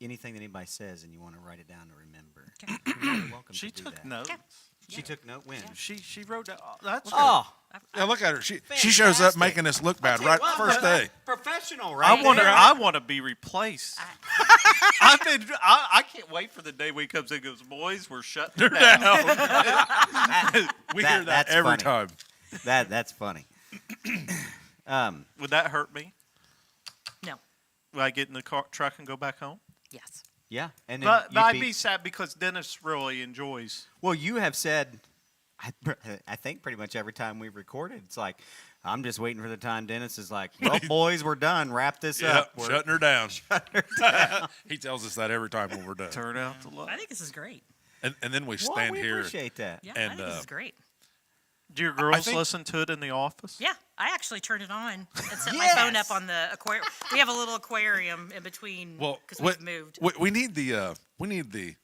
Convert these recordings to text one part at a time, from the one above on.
anything that anybody says and you want to write it down to remember, Okay. you're more than welcome She to do took that. notes. Okay. She took note when. She wrote that. That's Oh, Yeah, look at her. She shows up Fantastic. making us look bad Tell you right what, first day. Professional, I right? want to. there. I want to be replaced. I can't wait for the day when he comes in and goes, boys, we're shutting her down. We hear that that's every funny. time. That's funny. Would that hurt me? No. Would I get in the truck and go back home? Yes. Yeah, and then But you'd I'd be sad because Dennis really enjoys. well. You have said, I think pretty much every time we've recorded, it's like I'm just waiting for the time Dennis is like, "Well, boys, we're done. Wrap this Yeah, up." We're- shutting her down. He tells us that every time when we're done. Turn out the light. I think this is great. And then we Well, stand we here. appreciate that. Yeah, I And, think this is great. Do your girls think- listen to it in the office? Yeah, I actually turned it on and set my Yes! phone up on the aquarium. We have a little aquarium in between Well, because we've moved. we need the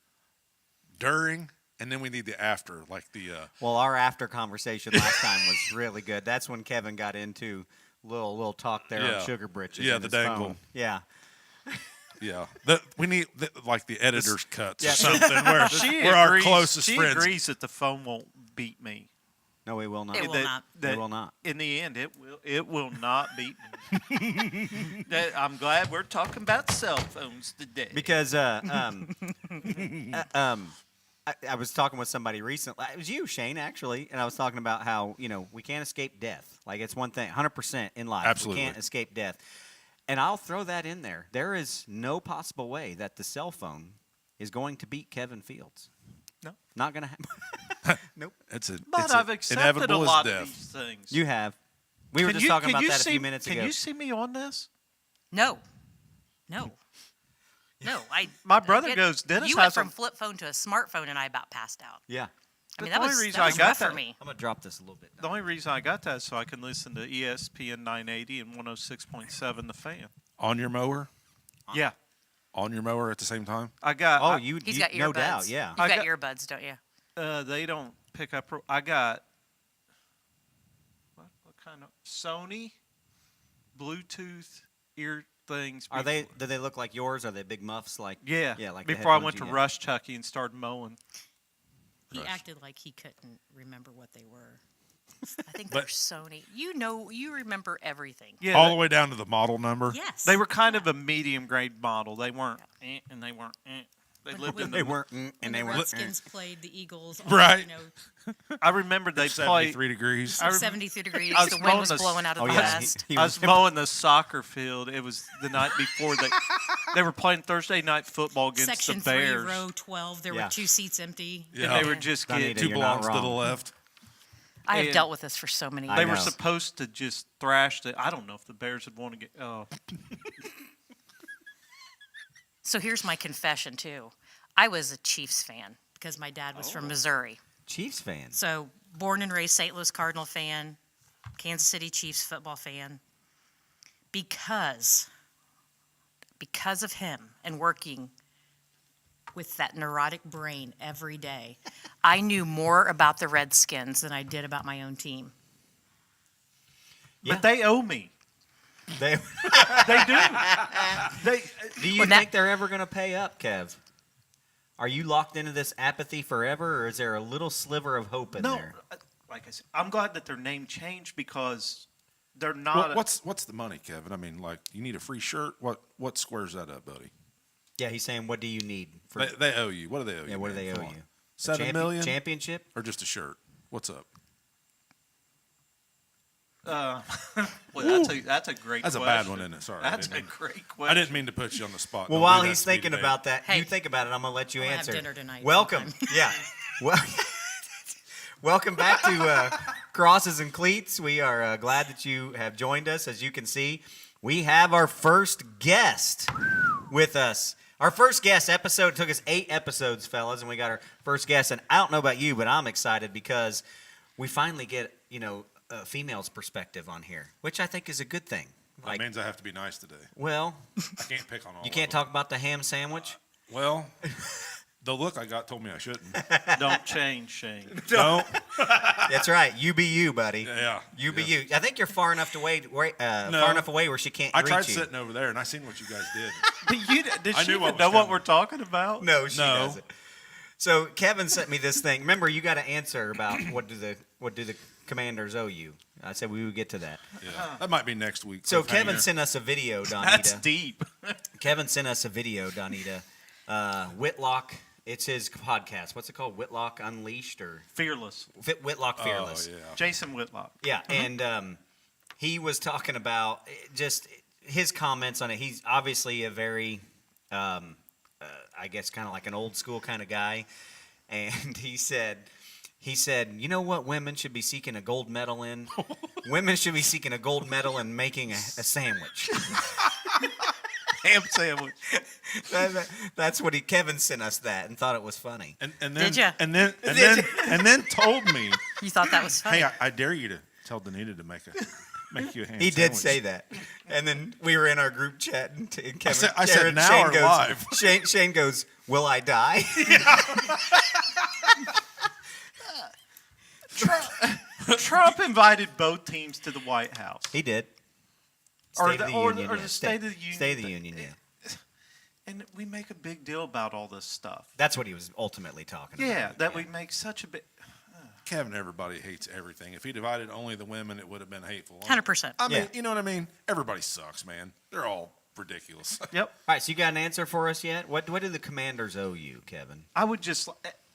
during, and then we need the after, like the. Well, our after conversation last time was really good. That's when Kevin got into little talk there Yeah. on Sugar Britches. Yeah, in the his dangle. phone. Yeah. Yeah, we need like the editor's cuts Yeah. or something where She we're our agrees- closest she friends. agrees that the phone won't beat me. No, we will not. It will That- not. that It will not. In the end, it will not beat me. I'm glad we're talking about cell phones today. Because I was talking with somebody recently. It was you, Shane, actually, and I was talking about how we can't escape death. Like it's one thing, 100% in life. Absolutely. We can't escape death. And I'll throw that in there. There is no possible way that the cell phone is going to beat Kevin Fields. No. Not going to happen. Nope. It's but I've accepted a inevitable as lot of death. these things. You have. We were Can just you- talking can about you that a see- few minutes ago. Can you see me on this? No. No. No. My brother goes, Dennis You went has from a- flip phone to a smartphone, and I about passed out. Yeah. I mean, The that only was, reason that I was got rough that- for me. I'm going to drop this a little bit. The only reason I got that is so I can listen to E ESPN 980 and 106.7 The Fan. On your mower, Yeah. on your mower at the same time. I got. Oh, I- you He's got earbuds. no doubt, yeah. You've I got got- earbuds, don't you? They don't pick up. I got. What kind of Sony Bluetooth ear things? Are they? Do they look like yours? Are they big muffs like? Yeah. Yeah, like the before I headphones went you to get. Rush Chucky and started mowing. He Rush. acted like he couldn't remember what they were. I think But- they're Sony. You remember everything. Yeah. All the way down to the model number. Yes. They were kind of a medium grade model. They weren't, and they weren't. They When- lived when in They the. weren't, When and the they weren't. Redskins played the Eagles. Right. I remember they played. 73 degrees. I rem- 73 degrees. I was The wind mowing was the- blowing out of Oh the yeah, west. he I was was mowing the soccer field. It was the night before they were playing Thursday night football against Section the 3, Bears. row 12. There Yeah. were 2 seats empty. Yeah. And they were just Donita, getting. Two you're not blocks to the wrong. left. I have And- dealt with this for so many I They years. were know. supposed to just thrash the. I don't know if the Bears would want to get. Oh, So here's my confession, too. I was a Chiefs fan because my dad was from Missouri. Chiefs fans. So born and raised St. Louis Cardinal fan, Kansas City Chiefs football fan. Because of him and working with that neurotic brain every day, I knew more about the Redskins than I did about my own team. Yeah. but they owe me. They, They do. They. do you Well, now- think they're ever going to pay up, Kev? Are you locked into this apathy forever, or is there a little sliver of hope in No, there? like I said, I'm glad that their name changed because they're not. Well, what's the money, Kevin? I mean, like, you need a free shirt. What squares that up, buddy? Yeah, he's saying, what do you need? For, They owe you. What do they owe you? yeah, what do man? they owe Come you? on. A 7 million Championship? or just a shirt? What's up? well, that's a great. That's a question. bad one, isn't it? Sorry, That's I a didn't, great I question. didn't mean to put you on the spot. Well, Don't while do that he's to me thinking today. about that, Hey. you think about it. I'm going to let you I'll have answer. dinner tonight Welcome. sometime. Yeah. Well, welcome back to Crosses and Cleats. We are glad that you have joined us. As you can see, we have our first guest with us. Our first guest episode took us 8 episodes, fellas, and we got our first guest. And I don't know about you, but I'm excited because we finally get, a female's perspective on here, which I think is a good thing. That means I have to be nice today. Well, I can't pick on all. you of can't them. talk about the ham sandwich. Well, the look I got told me I shouldn't. Don't change, Shane. Don't. That's right. You be you, buddy. Yeah. You be yeah. you. I think you're far enough away, No. far enough away where she can't I reach tried you. sitting over there, and I seen what you guys did. But does I she knew even what was know what coming. we're talking about? No, she No. doesn't. So Kevin sent me this thing. Remember, you got to answer about what do the Commanders owe you. I said we would get to that. Yeah. That might be next week. So Kevin cliffhanger. sent us a video, That's Donita. deep. Kevin sent us a video, Donita. Whitlock. It's his podcast. What's it called? Whitlock Unleashed or Fearless. Whitlock Fearless. Oh, yeah. Jason Whitlock. Yeah, and he was talking about just his comments on it. He's obviously a very, I guess, kind of like an old school kind of guy, and he said, you know what women should be seeking a gold medal in? Women should be seeking a gold medal in making a sandwich. Ham sandwich. That's what Kevin sent us that and thought it was funny. And then, Did ya? And then, Did and then told me, You thought that was funny? hey, I dare you to tell Danita to make you a ham He did sandwich. say that, and then we were in our group chat, and Kevin. I said, now Shane or goes, live? Shane goes, "Will I die?" Trump invited both teams to the White House. He did. Or State the- of the or Union, the yeah. State of the Union State of the thing. Union, yeah. And we make a big deal about all this stuff. That's what he was ultimately talking Yeah, about. that we make such a big. Kevin, everybody hates everything. If he divided only the women, it would have been hateful. 100%. I mean, Yeah. you know what I mean? Everybody sucks, man. They're all ridiculous. Yep. All right, so you got an answer for us yet? What do the Commanders owe you, Kevin? I would just.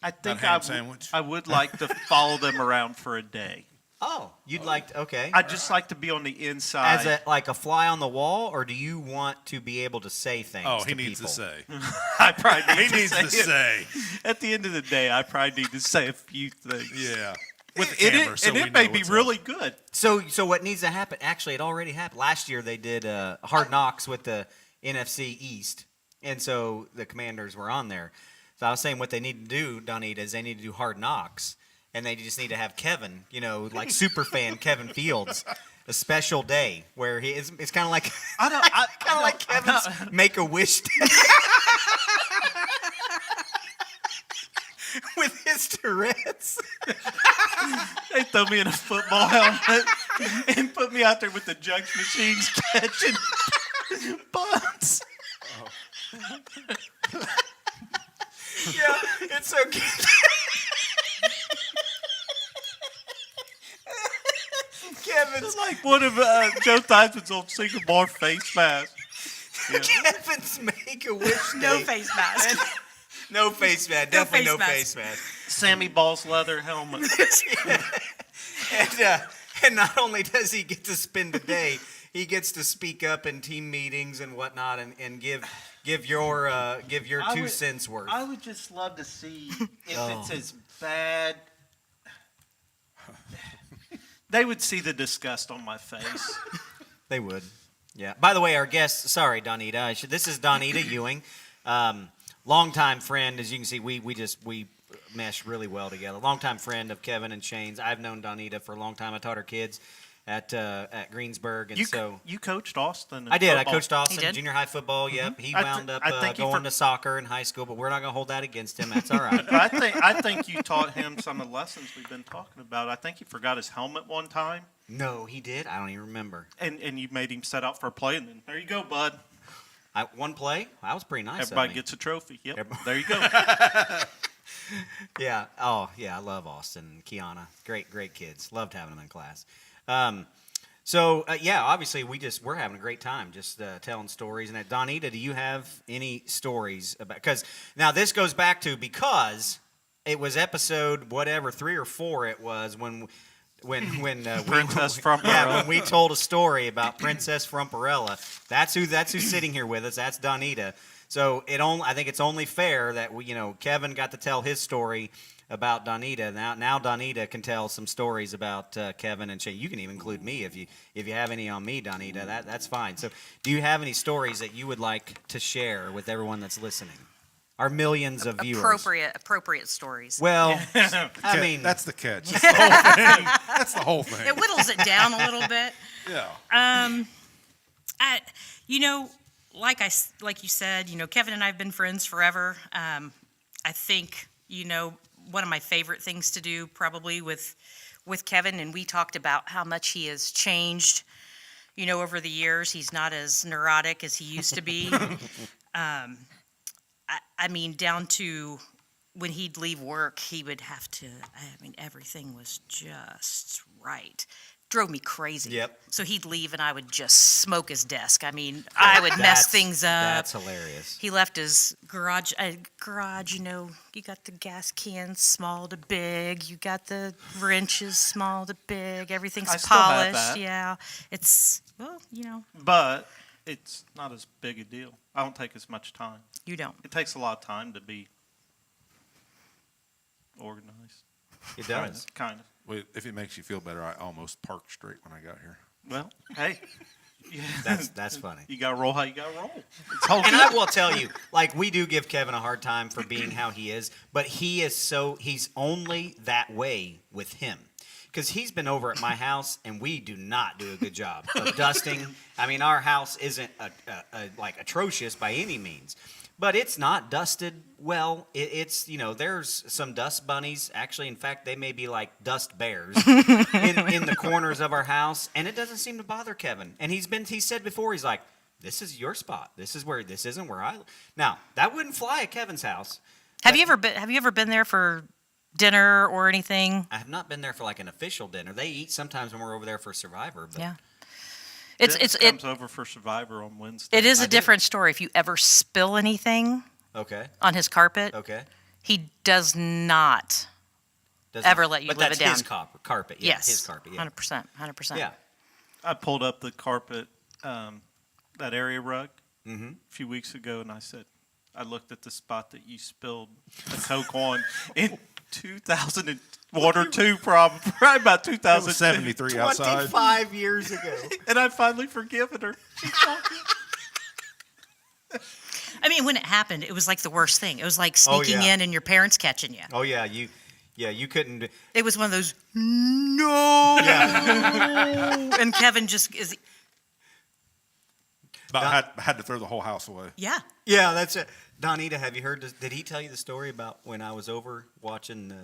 I think ham I would- sandwich? I would like to follow them around for a day. Oh, you'd like okay. I'd just like to be on the inside. As like a fly on the wall, or do you want to be able to say things? Oh, to he needs people? to say. I probably need He needs to it. say. At the end of the day, I probably need to say a few things. Yeah. With the And camera, it, so and we it may know be what's really good. So what needs to happen? Actually, it already happened. Last year they did Hard Knocks with the NFC East, and so the Commanders were on there. So I was saying what they need to do, Donita, is they need to do Hard Knocks, and they just need to have Kevin, like super fan Kevin Fields, a special day where it's kind of like I don't. I, kind of like Kevin's Make a Wish Day. With his Tourette's. They throw me in a football helmet and put me out there with the judge machines catching bunts. Yeah, it's okay. Kevin's It's like one of Joe Theismann's old single bar face masks. Yeah. Kevin's Make a Wish Day. No face mask. No face mask. Definitely no face face mask. Sammy Ball's leather helmet. And not only does he get to spend the day, he gets to speak up in team meetings and whatnot, and give your I 2 would- cents worth. I would just love to see if Oh. it's as bad. They would see the disgust on my face. They would. Yeah. By the way, our guest, sorry, Donita. This is Donita Ewing, longtime friend. As you can see, we mesh really well together. Longtime friend of Kevin and Shane's. I've known Donita for a long time. I taught her kids at Greensburg, and You coached Austin. in I did. I football. coached Austin did? junior high football. Yep. He I wound up think he going for- to soccer in high school, but we're not going to hold that against him. That's all right. I think you taught him some of the lessons we've been talking about. I think he forgot his helmet one time, No, he did. I don't even remember. and you made him set out for a play, and then there you go, bud. One play. That was pretty nice. Everybody of me. gets a trophy. Yep, Everybody- there you go. Yeah. Oh, yeah. I love Austin and Kiana. Great kids. Loved having them in class. Yeah, obviously we're having a great time just telling stories. And Donita, do you have any stories about? Because now this goes back to because it was episode whatever 3 or 4 it was when Princess Frumparella. Yeah, when we told a story about Princess Frumparella. That's who's sitting here with us. That's Donita. So I think it's only fair that Kevin got to tell his story about Donita. Now Donita can tell some stories about Kevin and Shane. You can even include me if you have any on me, Donita. That's fine. So, do you have any stories that you would like to share with everyone that's listening? Our millions of viewers. Appropriate stories. Well, I mean, that's the catch. That's the whole thing. That's the whole thing. It whittles it down a little bit. Yeah. Like you said, Kevin and I have been friends forever. I I think, one of my favorite things to do probably with Kevin, and we talked about how much he has changed, over the years. He's not as neurotic as he used to be. I mean, down to when he'd leave work, he would have to, everything was just right. Drove me crazy. Yep. So he'd leave and I would just smoke his desk. I would mess That's- things up. That's hilarious. He left his garage, you got the gas cans small to big, you got the wrenches small to big, everything's I still have polished. that. Yeah. It's, But it's not as big a deal. I don't take as much time. you don't. It takes a lot of time to be organized. It does. Kind of. Well, if it makes you feel better, I almost parked straight when I got here. Well, hey. Yeah. That's funny. You got to roll how you got to roll. It's all And good. I will tell you, like, we do give Kevin a hard time for being how he is, but he's only that way with him. Because he's been over at my house, and we do not do a good job of dusting. I mean, our house isn't like atrocious by any means, but it's not dusted well. It's there's some dust bunnies. Actually, in fact, they may be like dust bears in the corners of our house, and it doesn't seem to bother Kevin. And he said before, he's like, "This is your spot. This isn't where I." Now that wouldn't fly at Kevin's house. Have you ever been there for dinner or anything? I have not been there for like an official dinner. They eat sometimes when we're over there for Survivor. But Yeah. Dennis comes over for Survivor on Wednesday. It is I a do. different story. If you ever spill anything Okay. on his carpet, Okay. he does not. Does Ever it- let you but live that's it down. his carpet. Yeah, Yes. his carpet. Yeah. 100%. Yeah. I pulled up the carpet, that area rug, Mm-hmm. a few weeks ago, and I looked at the spot that you spilled the Coke on in 2001 or 2, probably about It was 2007. 73 outside. 25 years ago. And I finally forgiven her. When it happened, it was like the worst thing. It was like Oh, sneaking yeah. in and your parents catching you. Oh yeah, you couldn't. It was one of those, no. Yeah. And Kevin just is, But I had to throw the whole house away. yeah. Yeah, that's it. Donita, have you heard? Did he tell you the story about when I was over watching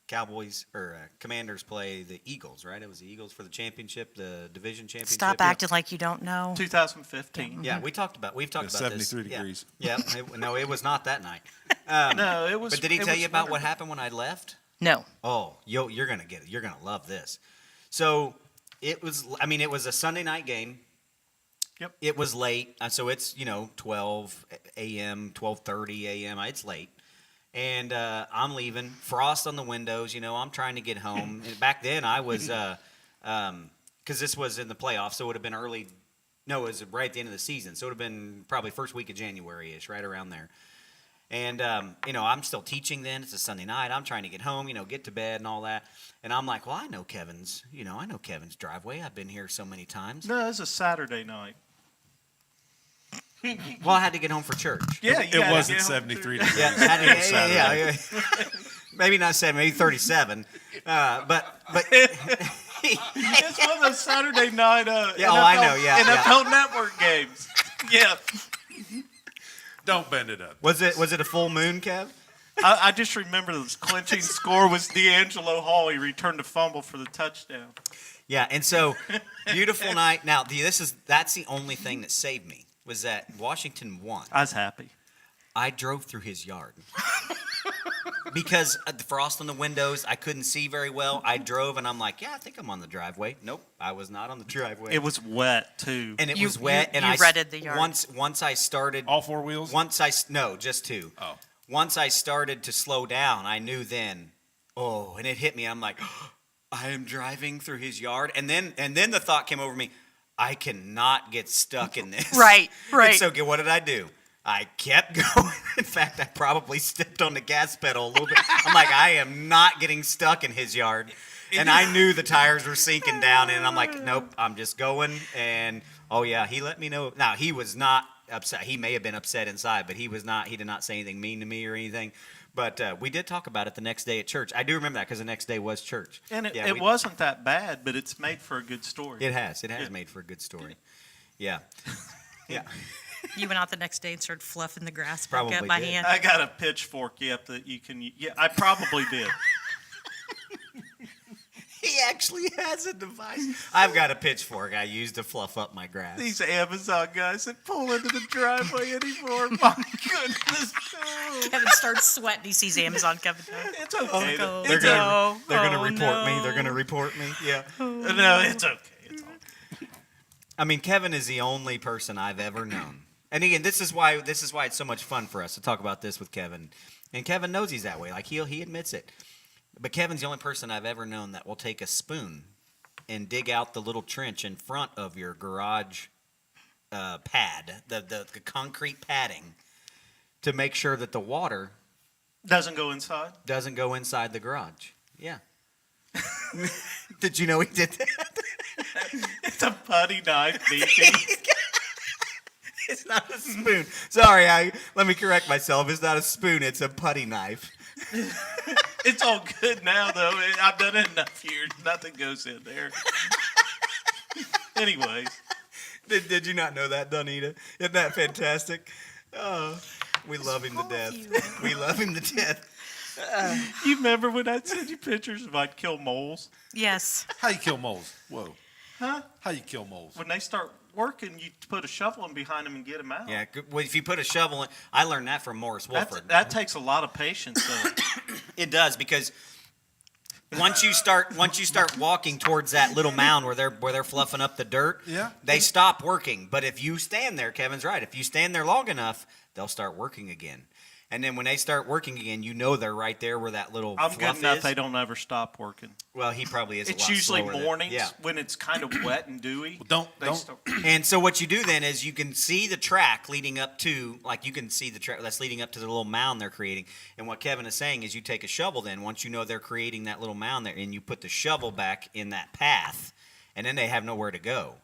Cowboys or Commanders play the Eagles? Right, it was the Eagles for the championship, the division championship. Stop Yeah. acting like you don't know. 2015. Yeah, we've talked about It was this. 73 Yeah. degrees. Yeah, no, it was not that night. No, it was. But did he it tell was you about winter. what happened when I left? No. Oh, you're gonna get it. You're gonna love this. So it was. I mean, it was a Sunday night game. Yep. It was late, so it's 12 a.m., 12:30 a.m. It's late, and I'm leaving. Frost on the windows. I'm trying to get home. And back then, I was because this was in the playoffs, so it would have been early. No, it was right at the end of the season, so it would have been probably first week of January-ish, right around there. And, I'm still teaching then. It's a Sunday night. I'm trying to get home, get to bed and all that. And I'm like, well, I know Kevin's driveway. I've been here so many times. No, it was a Saturday night. Well, I had to get home for church. Yeah, It wasn't 73 degrees. Yeah, had to- It was Saturday. yeah. Maybe not 7, maybe 37. But It's one of those Saturday night Yeah, oh, I know, yeah, NFL Network games. Yeah. Don't bend it up. was it a full moon, Kev? I just remember the clinching score was D'Angelo Hall. He returned a fumble for the touchdown. Yeah, and so beautiful night. Now, that's the only thing that saved me was that Washington won. I was happy. I drove through his yard because the frost on the windows, I couldn't see very well. I drove and I'm like, yeah, I think I'm on the driveway. Nope, I was not on the driveway. It was wet too. and it You- was wet. you- and you I redded the yard. Once I started. All four wheels? No, just 2. Oh. Once I started to slow down, I knew then. Oh, and it hit me. I'm like, I am driving through his yard, and then the thought came over me. I cannot get stuck in this. Right. And so what did I do? I kept going. In fact, I probably stepped on the gas pedal a little bit. I'm like, I am not getting stuck in his yard. And I knew the tires were sinking down, and I'm like, nope, I'm just going. And, oh, yeah, he let me know. Now, he was not upset. He may have been upset inside, but he was not. He did not say anything mean to me or anything. But we did talk about it the next day at church. I do remember that because the next day was church. And Yeah, it we- wasn't that bad, but it's made for a good story. It has. It has made for a good story. Yeah. Yeah. You went out the next day and started fluffing the grass back Probably up by did. hand. I got a pitchfork, yep, that you can. Yeah, I probably did. He actually has a device. I've got a pitchfork I use to fluff up my grass. These Amazon guys that pull into the driveway anymore. My goodness. Oh, Kevin starts sweating. He sees Amazon coming down. it's okay. Oh, They're It's gonna, no. they're gonna Oh, report me. no. They're gonna report me. Yeah. No, it's okay. It's all good. I mean, Kevin is the only person I've ever known. And again, this is why it's so much fun for us to talk about this with Kevin. And Kevin knows he's that way. Like he admits it. But Kevin's the only person I've ever known that will take a spoon and dig out the little trench in front of your garage pad, the concrete padding, to make sure that the water Doesn't go inside. doesn't go inside the garage. Yeah. Did you know he did that? It's a putty knife, BT. It's not a spoon. Sorry, let me correct myself. It's not a spoon. It's a putty knife. It's all good now, though. I've done it enough years. Nothing goes in there. Anyways, Did you not know that, Donita? Isn't that fantastic? Oh, we love him to wrong with death. We love him to death. you remember when I'd send you pictures of I'd kill moles? Yes. How you kill moles? Whoa. Huh? How you kill moles? When they start working, you put a shovel in behind them and get them out. Yeah, well, if you put a shovel in, I learned that from Morris Wolford. That takes a lot of patience, though. It does, because once you start walking towards that little mound where they're fluffing up the dirt, Yeah. they stop working. But if you stand there, Kevin's right. If you stand there long enough, they'll start working again. And then when they start working again, you know they're right there where that little I'm fluff good enough is. they don't ever stop working. Well, he probably is. It's a lot usually slower than- mornings yeah. when it's kind of wet and dewy. Well, They don't. start- And so what you do then is you can see the track leading up to, like you can see the track that's leading up to the little mound they're creating. And what Kevin is saying is you take a shovel then, once you know they're creating that little mound there, and you put the shovel back in that path, and then they have nowhere to go.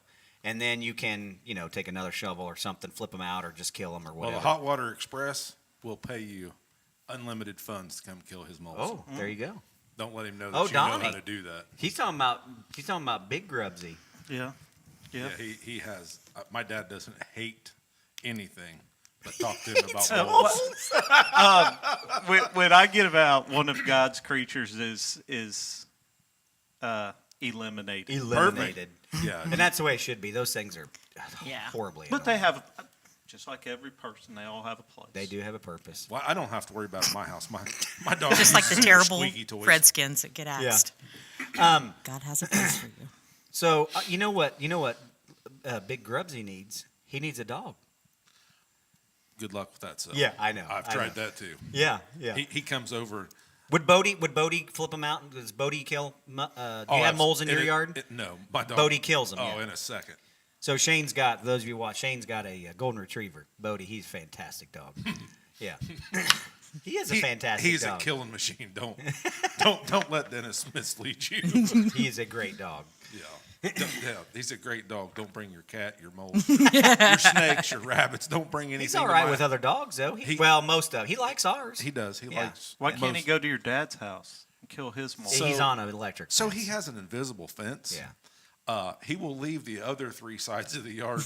And then you can, take another shovel or something, flip them out, or just kill them or Well, whatever. the Hot Water Express will pay you unlimited funds to come kill his moles. Oh, there you go. Don't let him know that Oh, you know Donnie. how to do that. He's talking about Big Grubsy. Yeah. Yeah, he has. My dad doesn't hate anything, but talk to him about moles. When I get about one of God's creatures is eliminated. Eliminated. Yeah, And that's the way it should be. Those things are Yeah. horribly But annoying. they have, just like every person, they all have a place. They do have a purpose. well, I don't have to worry about it in my house. My dog Just like the uses terrible squeaky toys. Redskins that get axed. God has a place for you. So you know what Big Grubsy needs? He needs a dog. Good luck with that. So Yeah, I know. I've I tried know. that too. Yeah. He comes over. Would Bodie flip him out? Does Bodie kill? Do you have moles in your yard? No, my dog. Bodie kills 'em, Oh, yeah. in a second. So Shane's got, for those of you who watch, Shane's got a golden retriever. Bodie, he's a fantastic dog. Yeah. He is a fantastic He's dog. a killing machine. Don't let Dennis mislead you. He is a great dog. Yeah. He's a great dog. Don't bring your cat, your moles, your snakes, your rabbits. Don't bring anything. He's all to right my- with other dogs, though. He- He likes ours. He does. He Yeah. likes. Why can't he most- go to your dad's house and kill his mole? He's on an electric. So fence. he has an invisible fence. Yeah. He will leave the other three sides of the yard,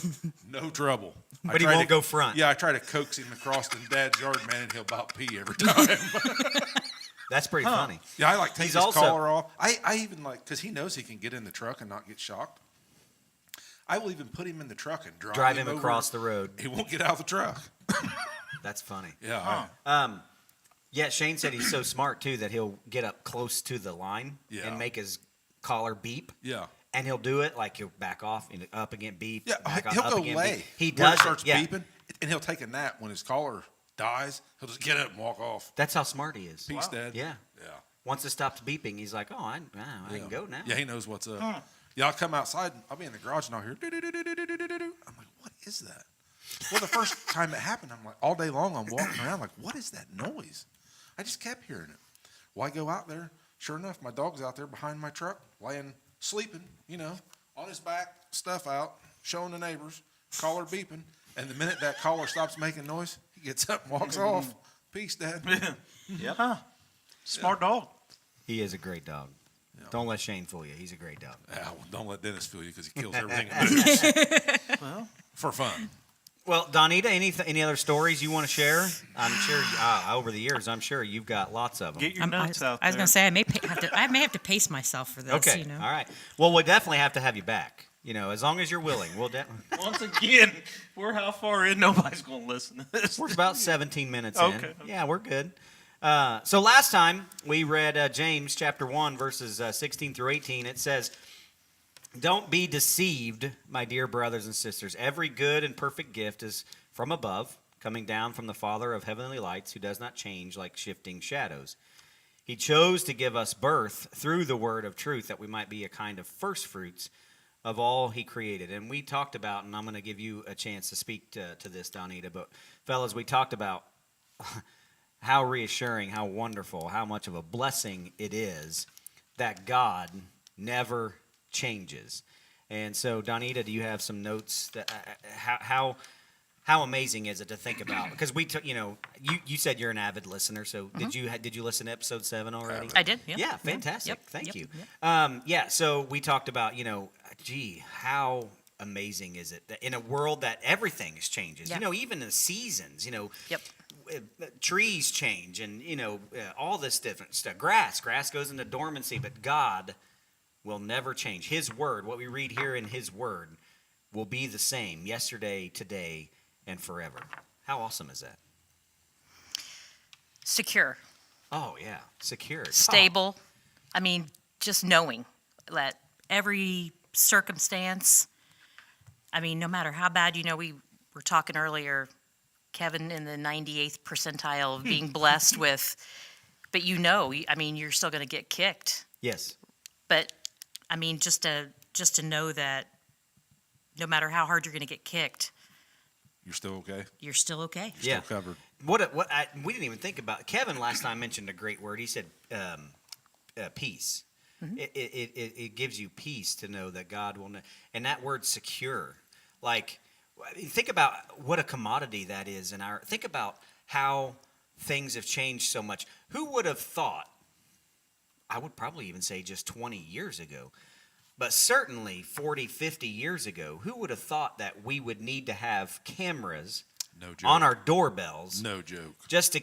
no trouble. But he won't go front. Yeah, I try to coax him across in Dad's yard, man, and he'll about pee every time. That's pretty funny. Yeah, I like take He's his also- collar off. I even like because he knows he can get in the truck and not get shocked. I will even put him in the truck and drive Drive him over. across the road. He won't get out of the truck. That's funny. Yeah, Yeah, Shane said he's so smart too that he'll get up close to the line Yeah. and make his collar beep. yeah. And he'll do it like he'll back off and up again beep. Yeah, back off, he'll up go again, lay. beep. He When does it starts yeah. beeping, and he'll take a nap when his collar dies. He'll just get up and walk off. That's how smart he is. Peace, Dad. Yeah. Yeah. Once it stops beeping, he's like, "Oh, I can go now." Yeah, he knows what's up. Yeah, I'll come outside. I'll be in the garage and I'll hear do-do-do-do-do-do-do-do. I'm like, what is that? Well, the first time it happened, I'm like, all day long, I'm walking around like, what is that noise? I just kept hearing it. Well, I go out there. Sure enough, my dog's out there behind my truck, laying, sleeping, on his back, stuff out, showing the neighbors, collar beeping. And the minute that collar stops making noise, he gets up and walks off. Peace, Dad. Yep. Huh. Smart dog. He is a great dog. Don't let Shane fool you. He's a great dog. Well, don't let Dennis fool you because he kills everything that moves Well, for fun. Well, Donita, any other stories you want to share? I'm sure over the years, I'm sure you've got lots of them. Get your notes out I was there. going to say I may have to pace myself for this. Okay, You know? all right. Well, we'll definitely have to have you back. As long as you're willing, we'll. Once again, we're how far in? Nobody's going to listen to this. We're about 17 minutes in. Okay. Yeah, we're good. So last time we read James chapter 1, verses 16 through 18. It says, "Don't be deceived, my dear brothers and sisters. Every good and perfect gift is from above, coming down from the Father of heavenly lights, who does not change like shifting shadows. He chose to give us birth through the word of truth, that we might be a kind of first fruits of all he created." And we talked about, and I'm going to give you a chance to speak to this, Donita, but fellas, we talked about how reassuring, how wonderful, how much of a blessing it is that God never changes. And so, Donita, do you have some notes that how amazing is it to think about? Because we took, you said you're an avid listener, so did you listen to episode 7 already? I did. Yep. Yeah, fantastic. Yep. Thank Yep. you. Yep. So we talked about, gee, how amazing is it that in a world that everything is changes, Yeah. even the seasons, Yep. trees change and, all this different stuff. Grass goes into dormancy, but God will never change. His word, what we read here in his word, will be the same yesterday, today, and forever. How awesome is that? Secure, Oh, yeah. Secure. stable. I mean, just knowing that every circumstance, no matter how bad, we were talking earlier, Kevin in the 98th percentile of being blessed with, but you're still going to get kicked. Yes. But just to know that no matter how hard you're going to get kicked, You're still okay. you're still okay. Yeah. Still covered. We didn't even think about. Kevin last time mentioned a great word. He said peace. It gives you peace to know that God will, and that word secure. Like, think about what a commodity that is think about how things have changed so much. Who would have thought? I would probably even say just 20 years ago, but certainly 40, 50 years ago, who would have thought that we would need to have cameras No joke. on our doorbells No joke. just to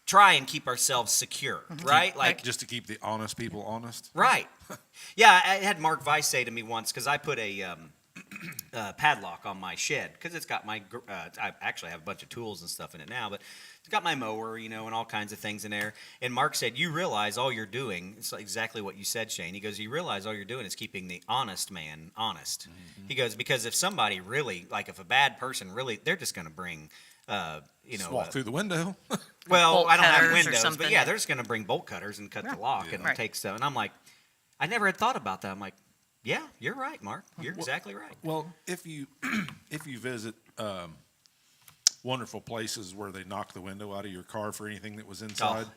try and keep ourselves secure, right? Like, Just to keep the honest people honest. right. Yeah, I had Mark Weiss say to me once, because I put a padlock on my shed, because it's got I actually have a bunch of tools and stuff in it now, but it's got my mower, and all kinds of things in there. And Mark said, you realize all you're doing, it's exactly what you said, Shane. He goes, you realize all you're doing is keeping the honest man honest. He goes, because if somebody really, like if a bad person really, they're just going to bring, Just walk through the window. well, bolt I don't have cutters or windows, but something. yeah, they're just going to bring bolt cutters and cut the lock and Right. take stuff. And I'm like, I never had thought about that. I'm like, yeah, you're right, Mark. You're exactly right. Well, if you visit wonderful places where they knock the window out of your car for anything that was inside, Oh,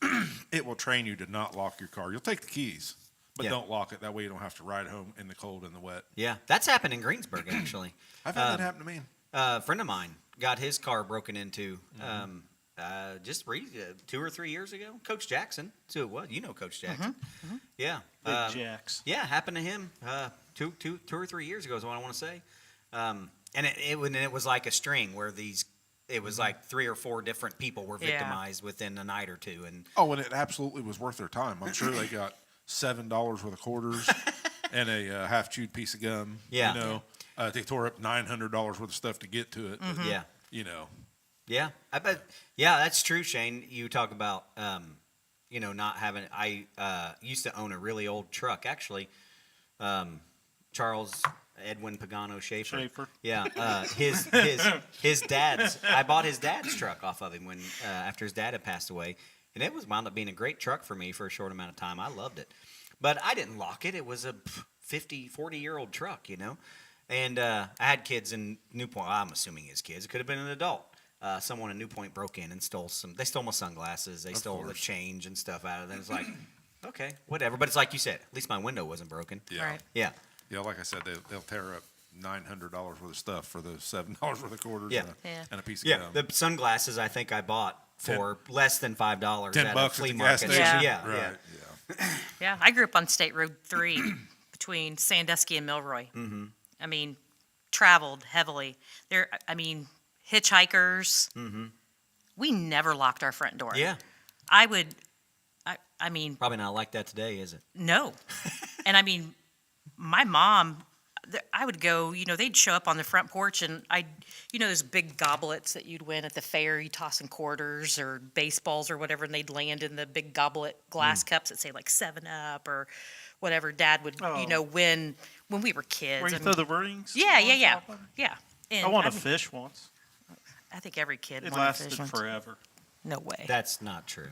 yeah. it will train you to not lock your car. You'll take the keys, but Yeah. don't lock it. That way you don't have to ride home in the cold and the wet. Yeah, that's happened in Greensburg, actually. I've had that happen to me. A friend of mine got his car broken into just 2 or 3 years ago. Coach Jackson. So it was. You know Coach Jackson. Yeah. Big Jacks. Yeah, happened to him 2 or 3 years ago is what I want to say. And it was like a string where it was like 3 or 4 different people were Yeah. victimized within a night or two. And Oh, and it absolutely was worth their time. I'm sure they got $7 worth of quarters and a half-chewed piece of gum. Yeah. They tore up $900 worth of stuff to get to it. But, yeah. Yeah. I bet. Yeah, that's true, Shane. You talk about, not having. I used to own a really old truck, actually. Charles Edwin Pagano Schaefer. Schaefer. Yeah, his dad's. I bought his dad's truck off of him when after his dad had passed away, and it was wound up being a great truck for me for a short amount of time. I loved it, but I didn't lock it. It was a 40-year-old truck, And I had kids in New Point. I'm assuming his kids. It could have been an adult. Someone in New Point broke in and they stole my sunglasses. They stole the change and stuff out of it. It's like, okay, whatever. But it's like you said, at least my window wasn't broken. Yeah. Right. Yeah. Yeah, like I said, they'll tear up $900 worth of stuff for the $7 worth of quarters Yeah. and a piece of Yeah. gum. The sunglasses I think I bought for less than $5 $10 at a at flea the market. gas station. Yeah. Yeah. Right. Yeah. Yeah, I grew up on State Road 3 between Sandusky and Milroy. traveled heavily. I mean, hitchhikers. We never locked our front door. Yeah. I mean, Probably not like that today, is it? no. And I mean, my mom, I would go, they'd show up on the front porch and those big goblets that you'd win at the fair, you toss in quarters or baseballs or whatever, and they'd land in the big goblet glass cups that say like 7-Up or whatever Dad would, win when we were kids. Where you I throw mean, the rings? yeah, on yeah, yeah. top of it? Yeah. And I won a mean, fish once. I think every kid It won a fish lasted once. forever. No way. That's not true.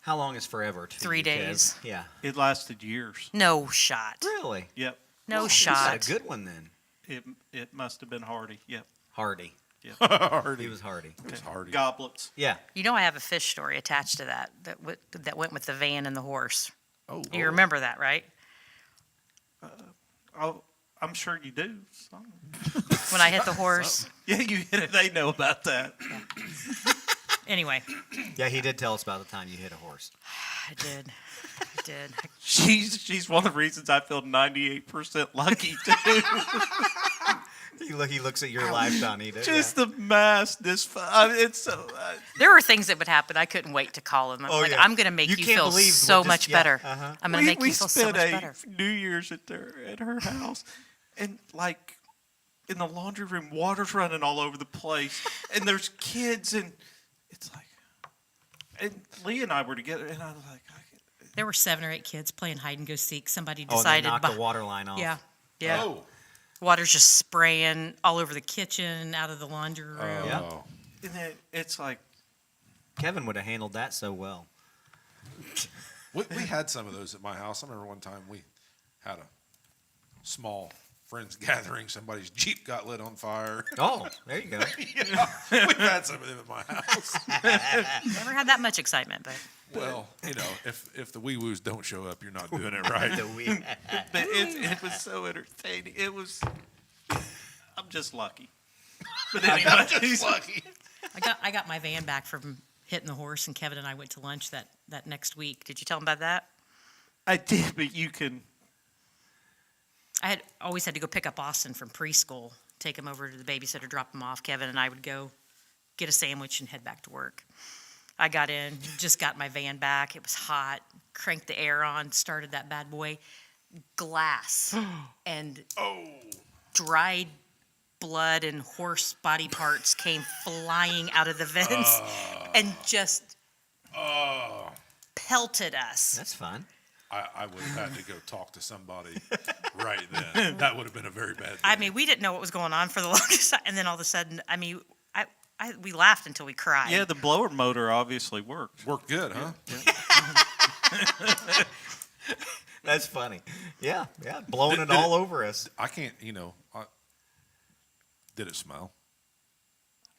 How long is forever to 3 you, Kev? days. Yeah. It lasted years. No shot. Really? Yep. No You shot. got a good one then. It must have been Hardy. Yep. Hardy. Hardy. He was Hardy. It was Hardy. Goblets. Yeah. I have a fish story attached to that went with the van and the horse. Oh, You remember that, right? I'm sure you do. So. When I hit the horse. Yeah, you hit it. They know about that. Anyway, Yeah, he did tell us about the time you hit a horse. I did. She's one of the reasons I feel 98% lucky too. He looks at your life, Donita. Just the mass it's so. There were things that would happen. I couldn't wait to call him. Oh, Like, yeah. I'm going to make You you, can't feel believe so what much just- yeah, better. uh-huh. I'm going to make we you feel so spent much a better. New Year's at her house, and like in the laundry room, water's running all over the place, and there's kids, and it's like, and Lee and I were together, and I was like, There were 7 or 8 kids playing hide and go seek. Somebody Oh, and they decided. knocked the water line off. Yeah. Yeah. Oh. Water's just spraying. All over the kitchen, out of the laundry room. Yeah. Oh. and then it's like, Kevin would have handled that so well. We had some of those at my house. I remember one time we had a small friends gathering. Somebody's Jeep got lit on fire. Oh, there you go. We've had some of them at my house. Never had that much excitement, but Well, if the wee woos don't show up, you're not doing it right. but it was so entertaining. It was. I'm just lucky. But anyway, Just lucky. I got my van back from hitting the horse, and Kevin and I went to lunch that next week. did you tell him about that? I did, but you can. I had always had to go pick up Austin from preschool, take him over to the babysitter, drop him off. Kevin and I would go get a sandwich and head back to work. I got in, just got my van back. It was hot. Cranked the air on, started that bad boy. Glass and dried blood and horse body parts came flying out of the vents and just pelted us. That's fun. I would have had to go talk to somebody right then. That would have been a very bad day. I mean, we didn't know what was going on for the longest time, and then all of a sudden, I mean, we laughed until we cried. Yeah, the blower motor obviously worked. Worked good, huh? That's funny. Yeah, blowing it all over us. I can't, did it smell?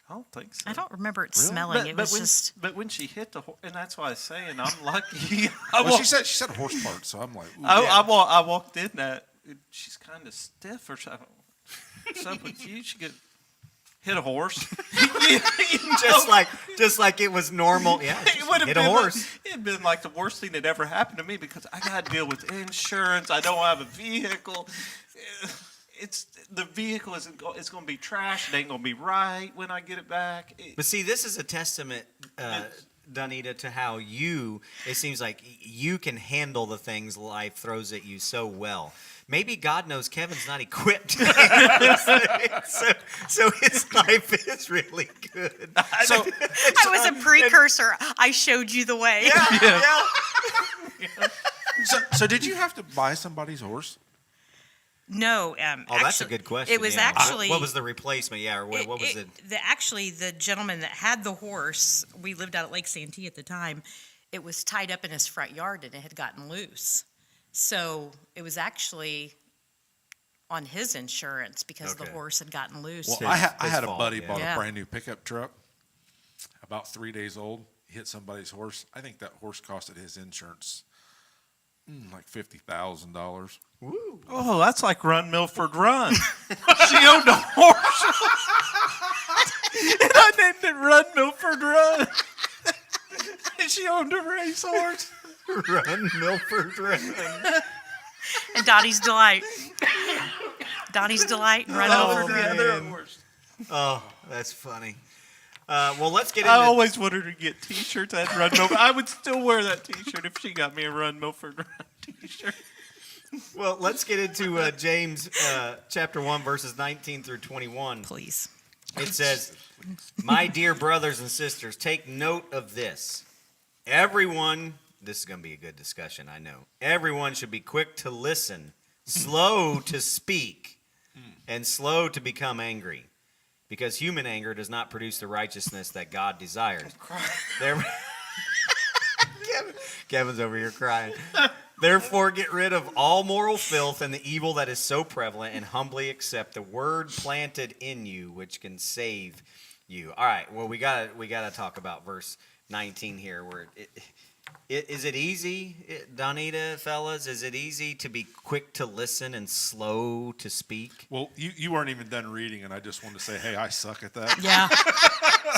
I don't think so. I don't remember it Really? smelling. It was just. But when she hit the horse, and that's why I was saying I'm lucky. Well, she said horse parts, so I'm like, ooh. I walked in that she's kind of stiff or something. What's up with you? She could hit a horse. Just like it was normal. Yeah, It would have hit been a horse. it'd been like the worst thing that ever happened to me because I got to deal with insurance. I don't have a vehicle. It's the vehicle isn't. It's going to be trashed. It ain't going to be right when I get it back. But see, this is a testament, Donita, to how it seems like you can handle the things life throws at you so well. Maybe God knows Kevin's not equipped. so his life is really good. So, I was a precursor. I showed you the way. so did you have to buy somebody's horse? No. Oh, that's a good question. It was yeah. actually. What was the replacement? Yeah, or what was it? Actually, the gentleman that had the horse, we lived out at Lake Santee at the time, it was tied up in his front yard and it had gotten loose. So it was actually on his insurance because the Okay. horse had gotten loose. Well, His- I his had a fault, buddy yeah. bought Yeah. a brand new pickup truck, about 3 days old. Hit somebody's horse. I think that horse costed his insurance like $50,000. Oh, that's like Run Milford Run. She owned a horse, and I named it Run Milford Run. And she owned a racehorse. Run, Milford, run. And Dottie's Delight. Donnie's Delight and run Oh, over. yeah, they're the worst. Oh, that's funny. Well, let's get I into. always wanted her to get T-shirts. I had Run Milford. I would still wear that T-shirt if she got me a Run Milford T-shirt. Well, let's get into James chapter 1, verses 19 through 21. Please. It says, "My dear brothers and sisters, take note of this. Everyone, this is going to be a good discussion, I know. Everyone should be quick to listen, slow to speak, and slow to become angry, because human anger does not produce the righteousness that God desires." There- Kevin's over here crying. "Therefore, get rid of all moral filth and the evil that is so prevalent, and humbly accept the word planted in you, which can save you." All right. Well, we gotta talk about verse 19 here. Where is it easy, Donita, fellas? Is it easy to be quick to listen and slow to speak? Well, you weren't even done reading, and I just wanted to say, hey, I suck at that. Yeah.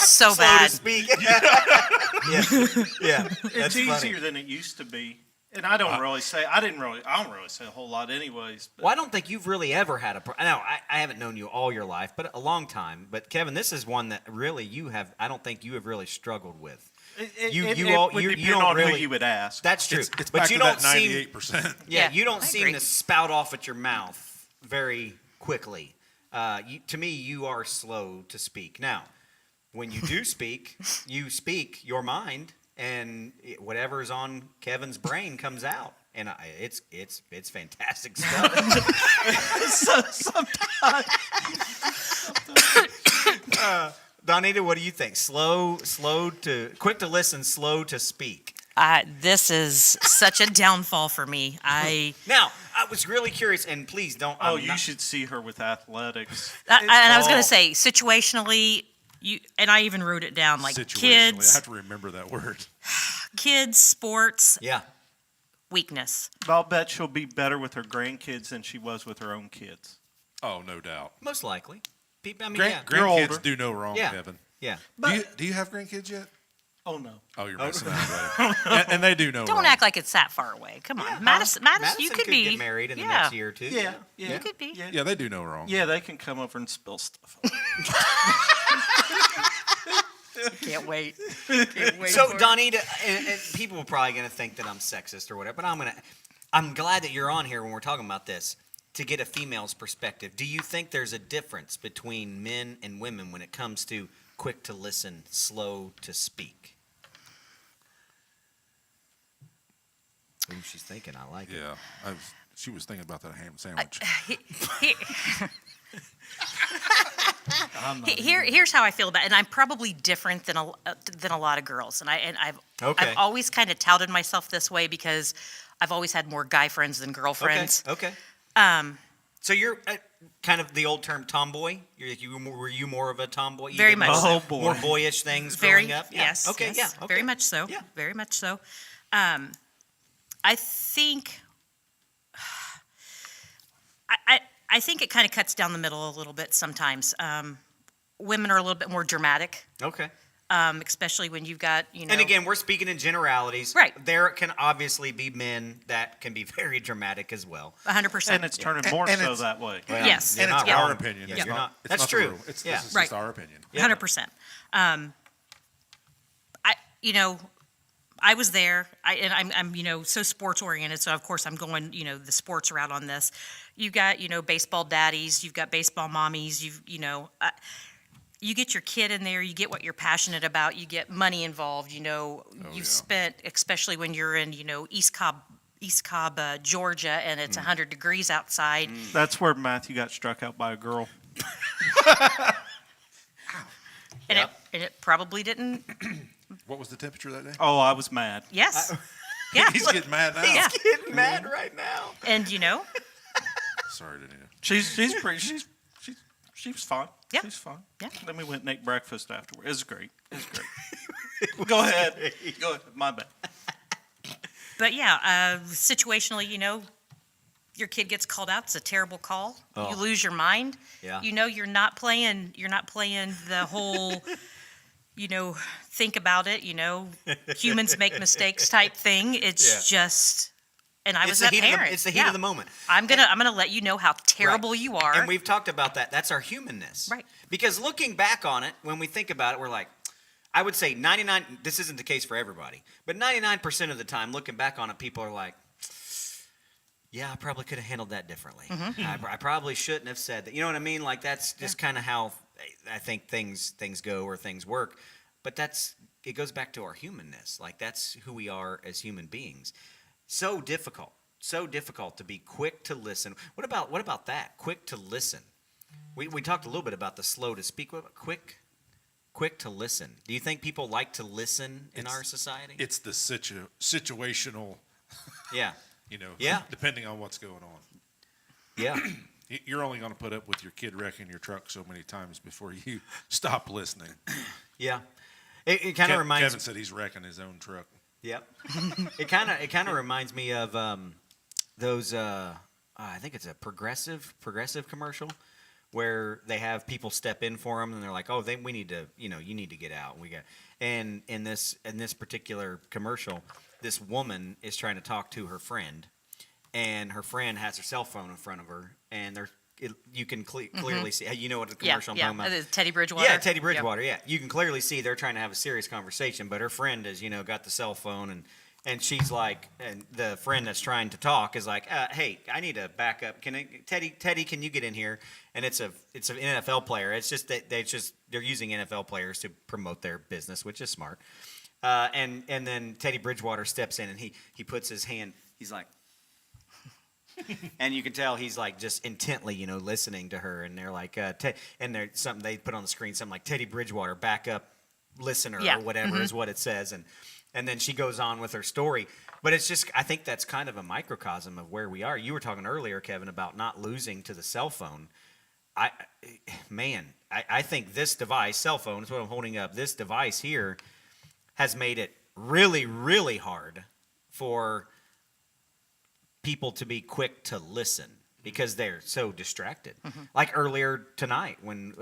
So Slow bad. to speak. Yeah. It's That's easier funny. than it used to be. And I don't really say I don't really say a whole lot anyways. But Well, I don't think you've really ever had a problem. No, I haven't known you all your life, but a long time. But Kevin, this is one that really you have. I don't think you have really struggled with. it you would you depend don't on really- who you would ask. That's true. It's but back you to don't that seem. 98%. Yeah, Yeah, you don't I seem agree. to spout off at your mouth very quickly. To me, you are slow to speak. Now, when you do speak, you speak your mind, and whatever's on Kevin's brain comes out, and it's fantastic stuff. Donita, what do you think? Quick to listen, slow to speak. This is such a downfall for me. Now, I was really curious, and please don't. Oh, I'm you not- should see her with athletics. and I was Oh. going to say situationally, and I even wrote it down like Situationally, I kids, have to remember that word. sports, Yeah. weakness. I'll bet she'll be better with her grandkids than she was with her own kids. Oh, no doubt. Most likely. I mean, yeah. You're Grandkids older. do no wrong, Yeah. Kevin. Yeah. Do you have grandkids yet? Oh no. Oh, you're messing up, buddy. and they do no Don't wrong. act like it's that far away. Come on, Madison, you could be get married in the yeah. next year or two. Yeah, yeah. You could be. Yeah. Yeah, they do no wrong. Yeah, they can come over and spill stuff. Can't wait. So, Donita, and people are probably going to think that I'm sexist or whatever, but I'm glad that you're on here when we're talking about this to get a female's perspective. Do you think there's a difference between men and women when it comes to quick to listen, slow to speak? Ooh, she's thinking. I like it. Yeah, she was thinking about that ham sandwich. Here's how I feel about it, and I'm probably different than a lot of girls, and I've Okay. I've always kind of touted myself this way because I've always had more guy friends than girlfriends. Okay. So you're kind of the old term tomboy. Were you more of a tomboy? You Very did much more- so. Oh, boy. More boyish things Very growing up. Yeah. yes, Okay. yes, Yeah. Okay. very much so. Yeah. Very much so. I think I think it kind of cuts down the middle a little bit sometimes. Women are a little bit more dramatic, Okay. especially when you've got And again, we're speaking in generalities. Right. There can obviously be men that can be very dramatic as well. 100%. And it's turning more And so it's- that way. Well, Yes. you're And it's not our wrong. opinion. Yeah, It's you're not- not. it's That's not the true. rule. Yeah. This is Right. just our opinion. Yeah. 100%. I was there. I'm so sports oriented. So of course I'm going, the sports route on this. You got, baseball daddies. You've got baseball mommies. You get your kid in there. You get what you're passionate about. You get money involved. You've spent, especially when you're in, East Cobb, Georgia, and it's 100 degrees outside. That's where Matthew got struck out by a girl. And Yep. it probably didn't. What was the temperature that day? Oh, I was mad. Yes. Yeah. He's getting mad now. Yeah. Getting mad right now. And Sorry, Danita. She's pretty. She was fine. Yeah. She's fine. Yeah. Then we went and ate breakfast afterward. It was great. It was great. Go ahead. Go ahead. My bad. But yeah, situationally, your kid gets called out. It's a terrible call. Oh. You lose your mind. Yeah. You're not playing the whole, think about it, humans make mistakes type thing. It's Yeah. just And I It's was the that heat of the- parent. it's the heat Yeah. of the moment. I'm gonna let you know how terrible Right. you are. And we've talked about that. That's our humanness. Right. Because looking back on it, when we think about it, we're like, I would say 99, this isn't the case for everybody, but 99% of the time, looking back on it, people are like, yeah, I probably could have handled that differently. I probably shouldn't have said that. You know what I mean? Like, that's just kind of how I think things go or things work. But it goes back to our humanness. Like, that's who we are as human beings. So difficult to be quick to listen. What about that? Quick to listen. We talked a little bit about the slow to speak. What about quick to listen? Do you think people like to listen in our society? It's the situational, Yeah. Yeah. depending on what's going on. Yeah. You're only going to put up with your kid wrecking your truck so many times before you stop listening. Yeah. It kind of reminds Kevin said he's wrecking his own truck. Yep. It kind of reminds me of those. I think it's a progressive commercial where they have people step in for them, and they're like, "Oh, we need to, you need to get out." And in this particular commercial, this woman is trying to talk to her friend, and her friend has her cell phone in front of her, and you can clearly see. You know what the commercial I'm talking about? It is Teddy Bridgewater. Yeah, Teddy Bridgewater. Yeah, you can clearly see they're trying to have a serious conversation, but her friend has, got the cell phone, and she's like, and the friend that's trying to talk is like, hey, I need to back up. Teddy, can you get in here? And it's an NFL player. It's just that they're using NFL players to promote their business, which is smart. And then Teddy Bridgewater steps in and he puts his hand. He's like. And you can tell he's like just intently, listening to her. And they're like, and there's something they put on the screen, something like Teddy Bridgewater, backup listener Yeah. or whatever is what it says. And then she goes on with her story. But it's just, I think that's kind of a microcosm of where we are. You were talking earlier, Kevin, about not losing to the cell phone. I think this device, cell phone, is what I'm holding up. This device here has made it really, really hard for people to be quick to listen because they're so distracted. Like earlier tonight when